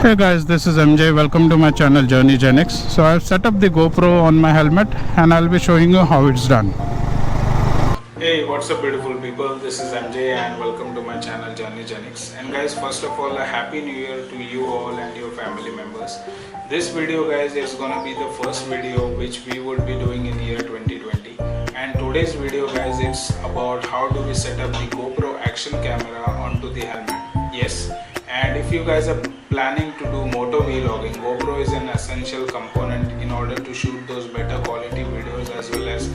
Hey guys, this is MJ. Welcome to my channel Journey Gen X. So I've set up the GoPro on my helmet and I'll be showing you how it's done. Hey, what's up beautiful people? This is MJ and welcome to my channel Journey Gen X. And guys, first of all, a happy new year to you all and your family members. This video guys is gonna be the first video which we would be doing in year 2020. And today's video guys, it's about how do we set up the GoPro action camera onto the helmet. Yes. And if you guys are planning to do moto vlogging, GoPro is an essential component in order to shoot those better quality videos as well as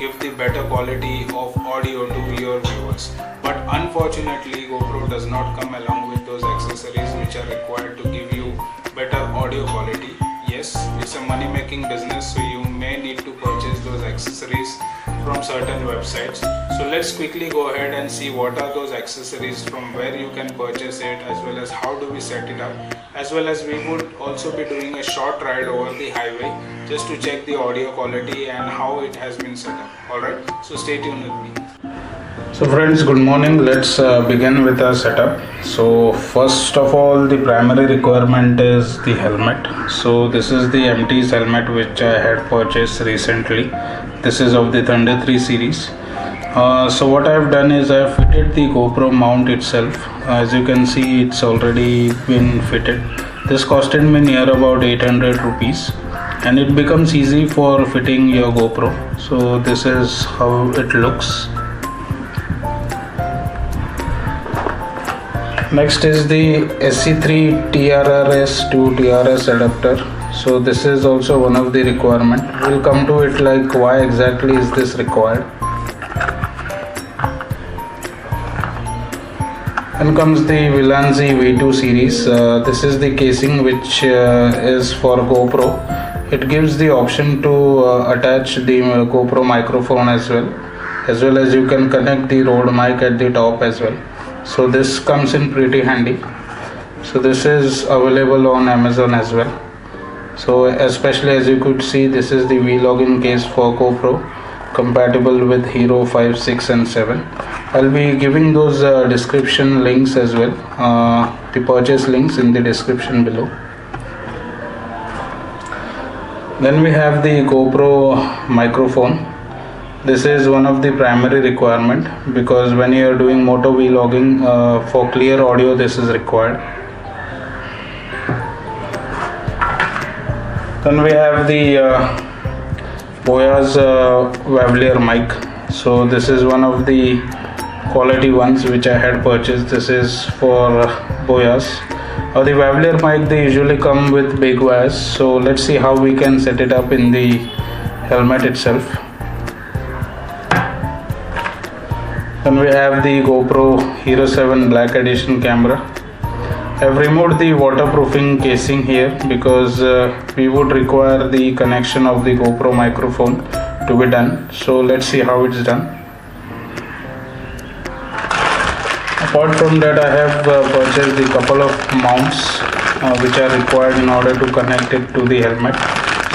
give the better quality of audio to your viewers. But unfortunately, GoPro does not come along with those accessories which are required to give you better audio quality. Yes, it's a money making business, so you may need to purchase those accessories from certain websites. So let's quickly go ahead and see what are those accessories, from where you can purchase it, as well as how do we set it up, as well as we would also be doing a short ride over the highway just to check the audio quality and how it has been set up. Alright, so stay tuned with me. So friends, good morning. Let's begin with our setup. So first of all, the primary requirement is the helmet. So this is the MT's helmet which I had purchased recently. This is of the Thunder 3 series. So what I have done is I have fitted the GoPro mount itself. As you can see, it's already been fitted. This costed me near about 800 rupees, and it becomes easy for fitting your GoPro. So this is how it looks. Next is the SC3 TRSS to TRS adapter. So this is also one of the requirement. We'll come to it, like why exactly is this required. Then comes the Lavalier V2 series. This is the casing which is for GoPro. It gives the option to attach the GoPro microphone as well as you can connect the Rode mic at the top as well. So this comes in pretty handy. So this is available on Amazon as well. So especially, as you could see, this is the vlogging case for GoPro, compatible with Hero 5, 6 and 7. I'll be giving those description links as well, the purchase links in the description below. Then we have the GoPro microphone. This is one of the primary requirement, because when you are doing moto vlogging, for clear audio this is required. Then we have the Boya's Lavalier mic. So this is one of the quality ones which I had purchased. This is for Boya's. The Lavalier mic, they usually come with big wires. So let's see how we can set it up in the helmet itself. Then we have the GoPro Hero 7 Black Edition camera. I've removed the waterproofing casing here because we would require the connection of the GoPro microphone to be done. So let's see how it's done. Apart from that, I have purchased the couple of mounts which are required in order to connect it to the helmet.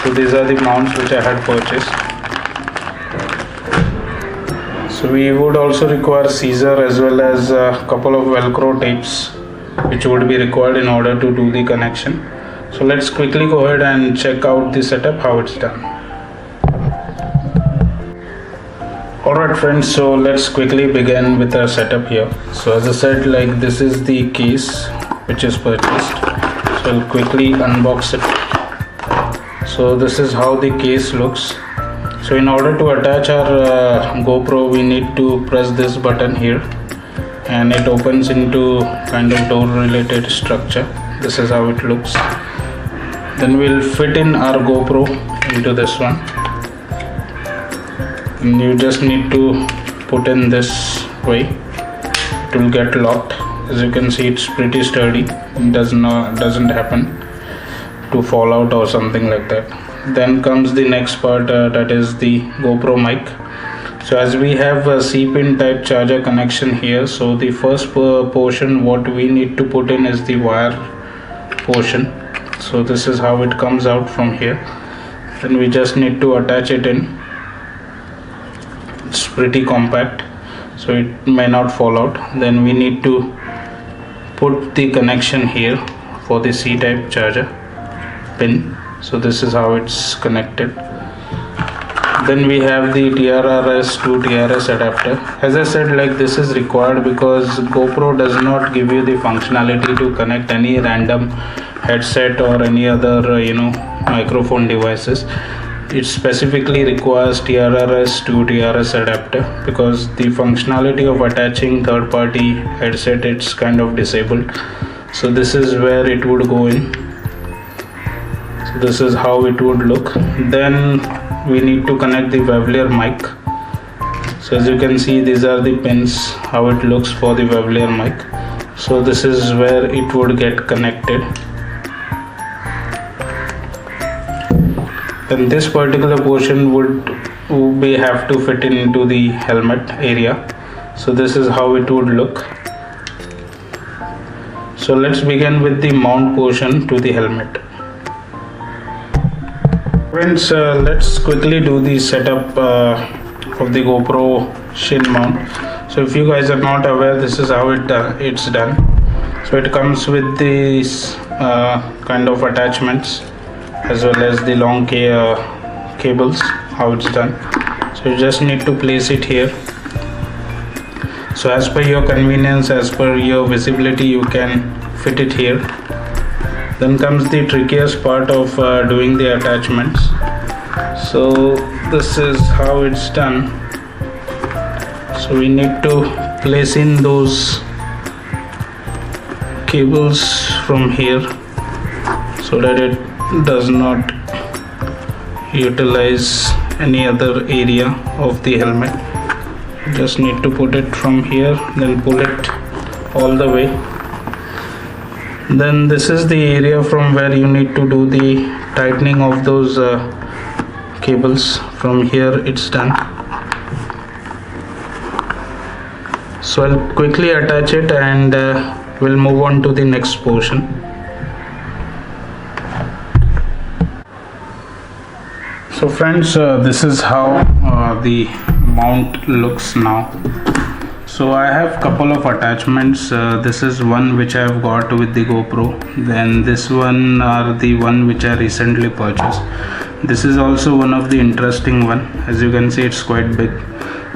So these are the mounts which I had purchased. So we would also require scissor as well as a couple of velcro tapes which would be required in order to do the connection. So let's quickly go ahead and check out the setup, how it's done. Alright friends, so let's quickly begin with our setup here. So as I said, like this is the case which is purchased. So I'll quickly unbox it. So this is how the case looks. So in order to attach our GoPro, we need to press this button here, and it opens into kind of door related structure. This is how it looks. Then we'll fit in our GoPro into this one, and you just need to put in this way. It will get locked. As you can see, it's pretty sturdy. It doesn't happen to fall out or something like that. Then comes the next part, that is the GoPro mic. So as we have a C-pin type charger connection here, so the first portion what we need to put in is the wire portion. So this is how it comes out from here. Then we just need to attach it in. It's pretty compact, so it may not fall out. Then we need to put the connection here for the C-type charger pin. So this is how it's connected. Then we have the TRSS to TRS adapter. As I said, like, this is required because GoPro does not give you the functionality to connect any random headset or any other microphone devices. It specifically requires TRSS to TRS adapter because the functionality of attaching third-party headset, it's kind of disabled. So this is where it would go in. So this is how it would look. Then we need to connect the Lavalier mic. So as you can see, these are the pins, how it looks for the Lavalier mic. So this is where it would get connected. Then this particular portion would have to fit into the helmet area. So this is how it would look. So let's begin with the mount portion to the helmet. Friends, let's quickly do the setup of the GoPro shin mount. So if you guys are not aware, this is how it's done. So it comes with these kind of attachments as well as the long cables, how it's done. So you just need to place it here. So as per your convenience, as per your visibility, you can fit it here. Then comes the trickiest part of doing the attachments. So this is how it's done. So we need to place in those cables from here so that it does not utilize any other area of the helmet. Just need to put it from here, then pull it all the way. Then this is the area from where you need to do the tightening of those cables. From here it's done. So I'll quickly attach it and we'll move on to the next portion. So friends, this is how the mount looks now. So I have couple of attachments. This is one which I have got with the GoPro. Then this one are the one which I recently purchased. This is also one of the interesting one. As you can see, it's quite big.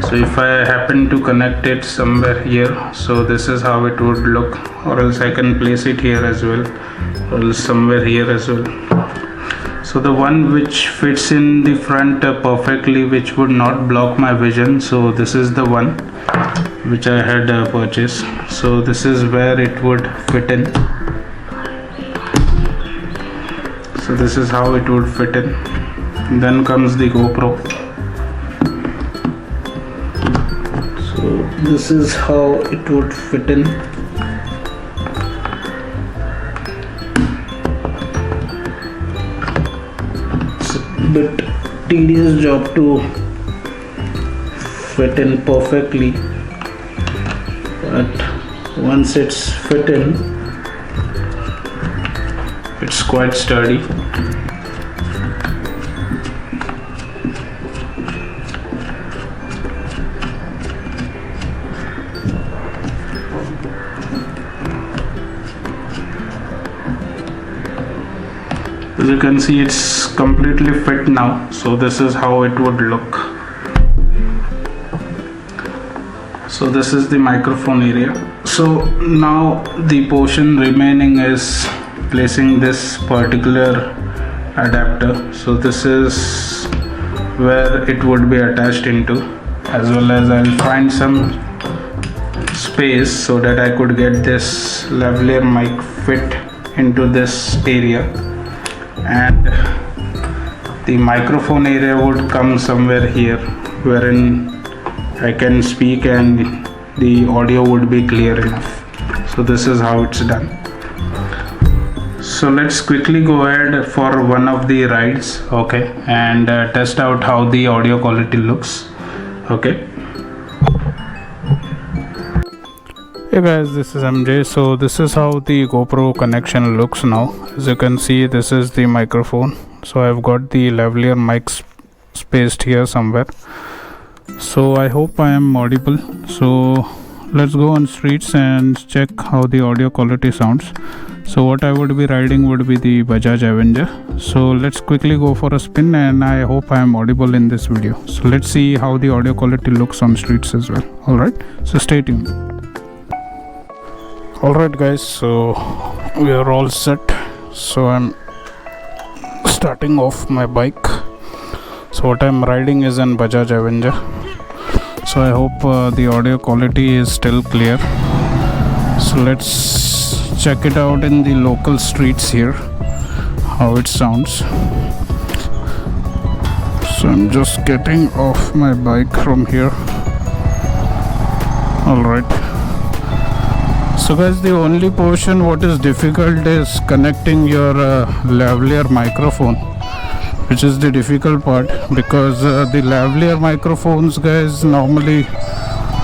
So if I happen to connect it somewhere here, so this is how it would look, or else I can place it here as well, or else somewhere here as well. So the one which fits in the front perfectly, which would not block my vision, so this is the one which I had purchased. So this is where it would fit in. So this is how it would fit in. Then comes the GoPro. So this is how it would fit in. It's a bit tedious job to fit in perfectly, but once it's fit in, it's quite sturdy. As you can see, it's completely fit now. So this is how it would look. So this is the microphone area. So now the portion remaining is placing this particular adapter. So this is where it would be attached into, as well as I'll find some space so that I could get this lavalier mic fit into this area, and the microphone area would come somewhere here wherein I can speak and the audio would be clear enough. So this is how it's done. So let's quickly go ahead for one of the rides, okay, and test out how the audio quality looks. Okay. Hey guys, this is MJ. So this is how the GoPro connection looks now. As you can see, this is the microphone. So I've got the lavalier mics spaced here somewhere. So I hope I am audible. So let's go on streets and check how the audio quality sounds. So what I would be riding would be the Bajaj Avenger. So let's quickly go for a spin, and I hope I am audible in this video. So let's see how the audio quality looks on streets as well. Alright, so stay tuned. Alright guys, so we are all set. So I'm starting off my bike. So what I'm riding is an Bajaj Avenger. So I hope the audio quality is still clear. So let's check it out in the local streets here, how it sounds. So I'm just getting off my bike from here. Alright. So guys, the only portion what is difficult is connecting your lavalier microphone, which is the difficult part, because the lavalier microphones guys, normally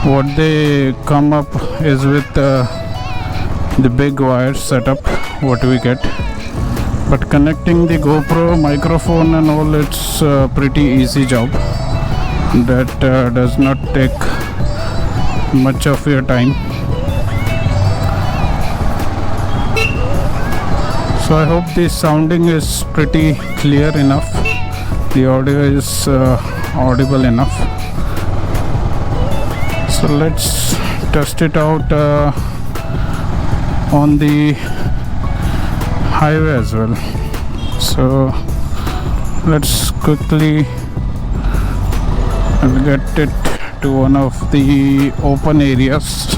what they come up is with the big wire setup what we get, but connecting the GoPro microphone and all, it's a pretty easy job that does not take much of your time. So I hope the sounding is pretty clear enough, the audio is audible enough. So let's test it out on the highway as well. So let's quickly get it to one of the open areas,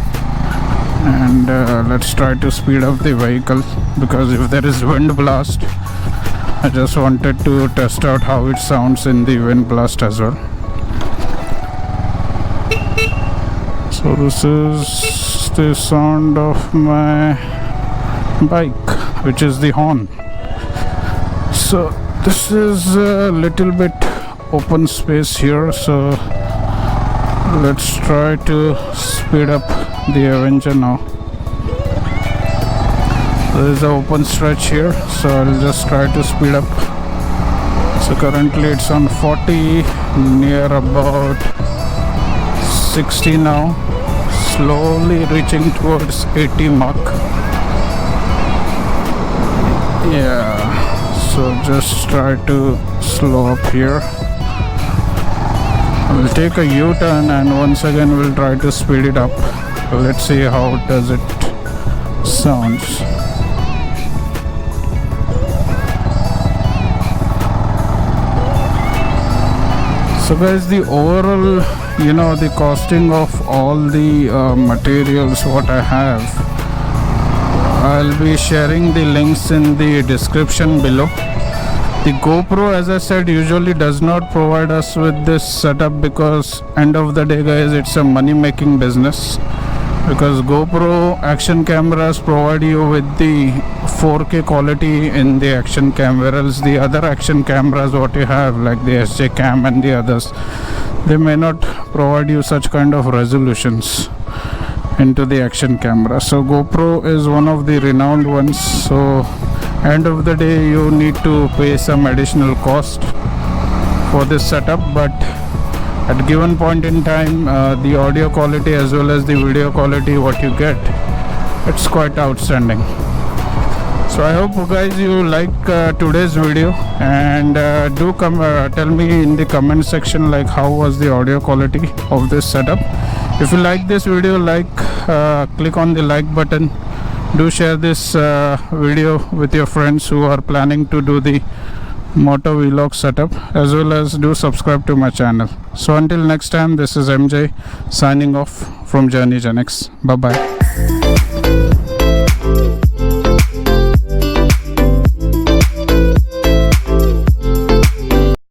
and let's try to speed up the vehicle, because if there is wind blast, I just wanted to test out how it sounds in the wind blast as well. So this is the sound of my bike, which is the horn. So this is a little bit open space here, so let's try to speed up the Avenger now. There is an open stretch here, so I'll just try to speed up. So currently it's on 40, near about 60 now, slowly reaching towards 80 mark. Yeah, so just try to slow up here. We'll take a U-turn and once again we'll try to speed it up. Let's see how does it sounds. So guys, the overall, the costing of all the materials what I have, I'll be sharing the links in the description below. The GoPro, as I said, usually does not provide us with this setup, because end of the day guys, it's a money making business, because GoPro action cameras provide you with the 4K quality in the action cam, whereas the other action cameras what you have, like the SJ cam and the others, they may not provide you such kind of resolutions into the action camera. So GoPro is one of the renowned ones, so end of the day you need to pay some additional cost for this setup, but at given point in time, the audio quality as well as the video quality what you get, it's quite outstanding. So I hope guys you like today's video, and do tell me in the comment section like how was the audio quality of this setup. If you like this video, click on the like button. Do share this video with your friends who are planning to do the moto vlog setup, as well as do subscribe to my channel. So until next time, this is MJ signing off from Journey Gen X. Bye bye.